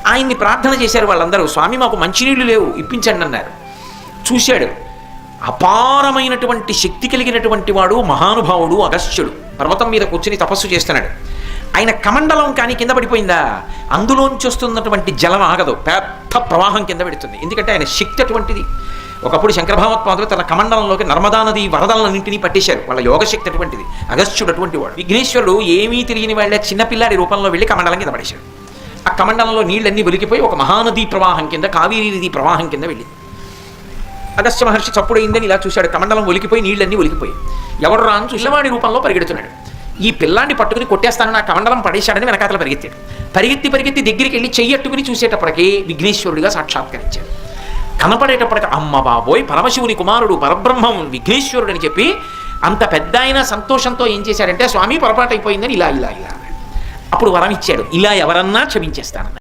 ఆయన్ని ప్రార్థన చేశారు వాళ్ళందరూ. స్వామి మాకు మంచినీళ్ళు లేవు, ఇప్పించండి అన్నారు. చూశాడు, అపారమైనటువంటి శక్తి కలిగినటువంటి వాడు మహానుభావుడు అగస్త్యుడు పర్వతం మీద కూర్చుని తపస్సు చేస్తున్నాడు. ఆయన కమండలం కానీ కింద పడిపోయిందా, అందులోంచి వస్తున్నటువంటి జలం ఆగదు, పెద్ద ప్రవాహం కింద పెడుతుంది. ఎందుకంటే ఆయన శక్తి అటువంటిది. ఒకప్పుడు శంకర భగవత్పాదులు తన కమండలంలోకి నర్మదా నది వరదలన్నింటినీ పట్టేశారు. వాళ్ళ యోగశక్తి అటువంటిది. అగస్త్యుడు అటువంటి వాడు. విఘ్నేశ్వరుడు ఏమీ తెలియని వాళ్ళ చిన్నపిల్లాడి రూపంలో వెళ్ళి కమండలం కింద పడేశాడు. ఆ కమండలంలో నీళ్ళన్నీ ఒలికిపోయి ఒక మహానదీ ప్రవాహం కింద, కావేరీ నదీ ప్రవాహం కింద వెళ్ళింది. అగస్త్య మహర్షి చప్పుడైందని ఇలా చూశాడు, కమండలం ఒలికిపోయి నీళ్ళన్నీ ఒలికిపోయి. ఎవడు రాను చూసినవాడి రూపంలో పరిగెడుతున్నాడు. ఈ పిల్లాన్ని పట్టుకుని కొట్టేస్తానని ఆ కమండలం పడేశాడని వెనకాతల పరిగెత్తాడు. పరిగెత్తి దగ్గరికి వెళ్ళి చెయ్యట్టుకుని చూసేటప్పటికీ విఘ్నేశ్వరుడిగా సాక్షాత్కరించాడు. కనపడేటప్పటికి అమ్మ బాబోయ్ పరమశివుని కుమారుడు పరబ్రహ్మం విఘ్నేశ్వరుడు అని చెప్పి అంత పెద్ద ఆయన సంతోషంతో ఏం చేశాడంటే, స్వామి పొరపాటు అయిపోయిందని ఇలా అప్పుడు వరం ఇచ్చాడు, ఇలా ఎవరన్నా క్షమించేస్తానన్న.